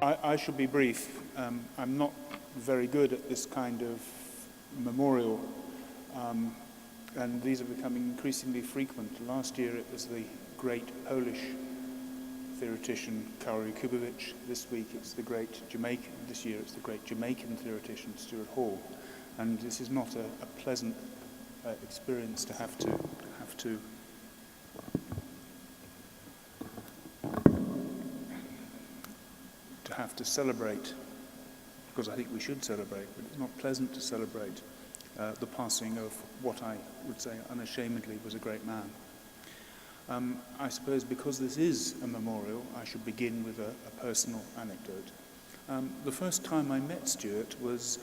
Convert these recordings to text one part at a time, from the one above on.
I shall be brief. I'm not very good at this kind of memorial, and these are becoming increasingly frequent. Last year it was the great Polish theoretician Karol Kubowicz. This week it's the great Jamaican. This year it's the great Jamaican theoretician Stuart Hall. And this is not a pleasant experience to have to celebrate, because I think we should celebrate, but it's not pleasant to celebrate the passing of what I would say unashamedly was a great man. I suppose because this is a memorial, I should begin with a personal anecdote. The first time I met Stuart was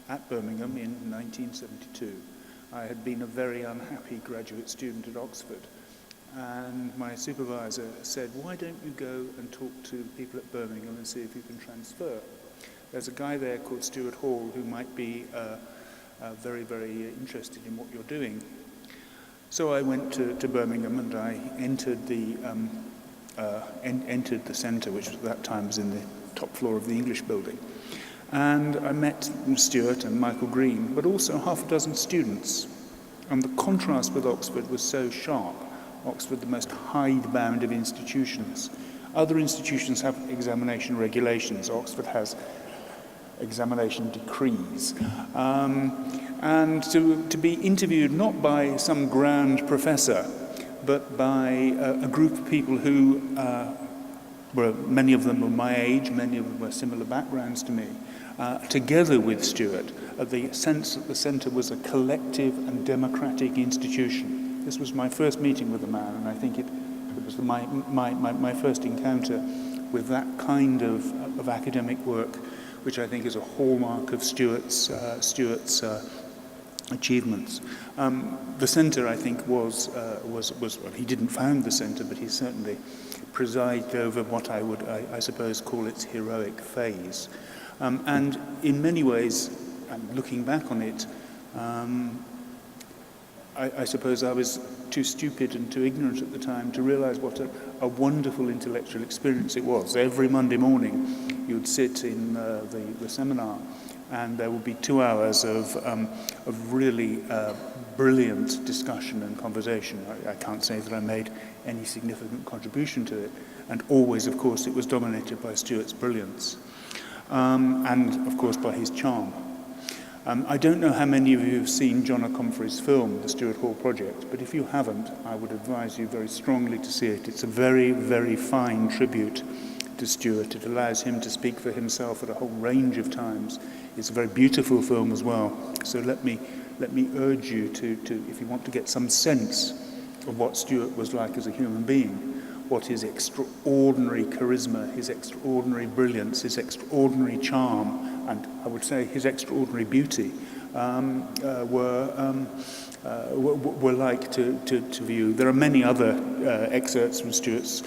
at Birmingham in 1972. I had been a very unhappy graduate student at Oxford, and my supervisor said, "Why don't you go and talk to people at Birmingham and see if you can transfer? There's a guy there called Stuart Hall who might be very, very interested in what you're doing." So I went to Birmingham, and I entered the centre, which at that time was in the top floor of the English building. And I met Stuart and Michael Green, but also half a dozen students. And the contrast with Oxford was so sharp. Oxford, the most hidebound of institutions. Other institutions have examination regulations. Oxford has examination decrees. And to be interviewed not by some grand professor, but by a group of people who many of them were my age, many of them were similar backgrounds to me, together with Stuart, the sense that the centre was a collective and democratic institution. This was my first meeting with the man, and I think it was my first encounter with that kind of academic work, which I think is a hallmark of Stuart's achievements. The centre, I think, was well, he didn't found the centre, but he certainly presided over what I suppose, call its heroic phase. And in many ways, looking back on it, I suppose I was too stupid and too ignorant at the time to realise what a wonderful intellectual experience it was. Every Monday morning, you'd sit in the seminar, and there would be 2 hours of really brilliant discussion and conversation. I can't say that I made any significant contribution to it, and always, of course, it was dominated by Stuart's brilliance, and, of course, by his charm. I don't know how many of you have seen John O'Comfrey's film, The Stuart Hall Project, but if you haven't, I would advise you very strongly to see it. It's a very, very fine tribute to Stuart. It allows him to speak for himself at a whole range of times. It's a very beautiful film as well. So let me urge you to, if you want to get some sense of what Stuart was like as a human being, what his extraordinary charisma, his extraordinary brilliance, his extraordinary charm, and I would say his extraordinary beauty were like to view. There are many other excerpts from Stuart's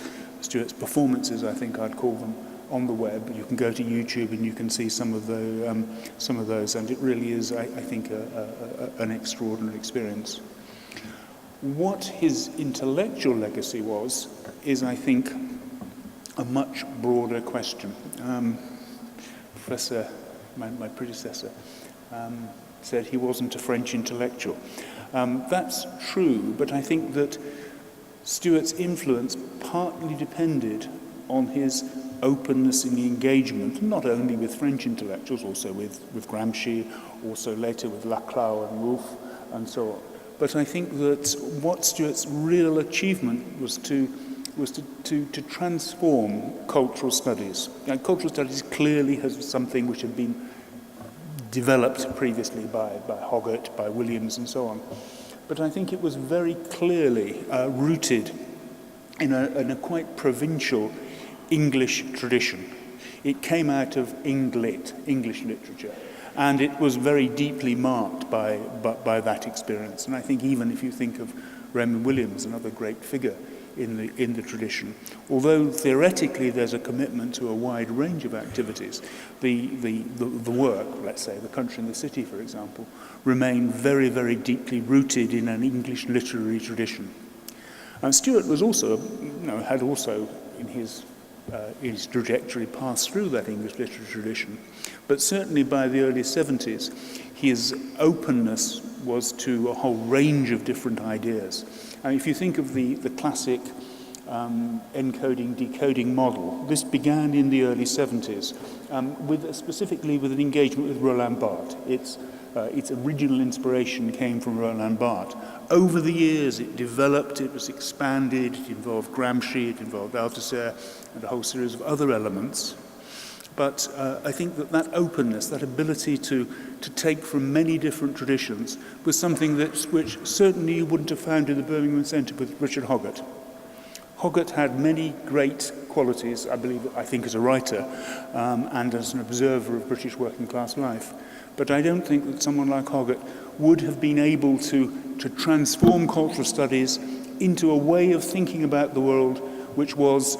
performances, I think I'd call them, on the web. You can go to YouTube and you can see some of those, and it really is, I think, an extraordinary experience. What his intellectual legacy was is, I think, a much broader question. Professor, my predecessor, said he wasn't a French intellectual. That's true, but I think that Stuart's influence partly depended on his openness in the engagement, not only with French intellectuals, also with Gramsci, also later with Laclau and Woolf, and so on. But I think that what Stuart's real achievement was to transform cultural studies. And cultural studies clearly has something which had been developed previously by Hoggart, by Williams, and so on. But I think it was very clearly rooted in a quite provincial English tradition. It came out of English literature, and it was very deeply marked by that experience. And I think even if you think of Raymond Williams, another great figure in the tradition, although theoretically there's a commitment to a wide range of activities, the work, let's say, The Country and the City, for example, remained very, very deeply rooted in an English literary tradition. And Stuart was also, had also in his his trajectory passed through that English literature tradition. But certainly by the early 70s, his openness was to a whole range of different ideas. And if you think of the classic encoding, decoding model, this began in the early 70s, specifically with an engagement with Roland Barthes. Its original inspiration came from Roland Barthes. Over the years, it developed, it was expanded, it involved Gramsci, it involved Althusser, and a whole series of other elements. But I think that openness, that ability to take from many different traditions, was something which certainly you wouldn't have found in the Birmingham Centre with Richard Hoggart. Hoggart had many great qualities, I think as a writer and as an observer of British working class life. But I don't think that someone like Hoggart would have been able to transform cultural studies into a way of thinking about the world which was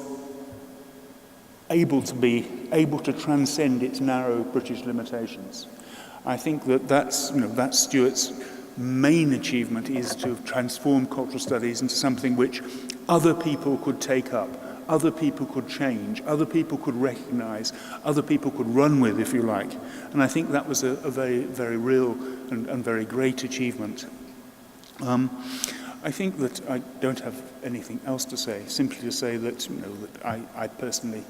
able to transcend its narrow British limitations. I think that's Stuart's main achievement, is to have transformed cultural studies into something which other people could take up, other people could change, other people could recognize, other people could run with, if you like. And I think that was a very, very real and very great achievement. I think that I don't have anything else to say, simply to say that, that I personally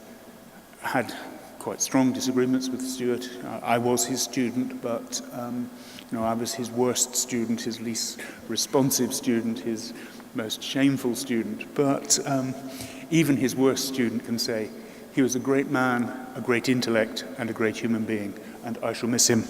had quite strong disagreements with Stuart. I was his student, but I was his worst student, his least responsive student, his most shameful student. But even his worst student can say he was a great man, a great intellect, and a great human being, and I shall miss him.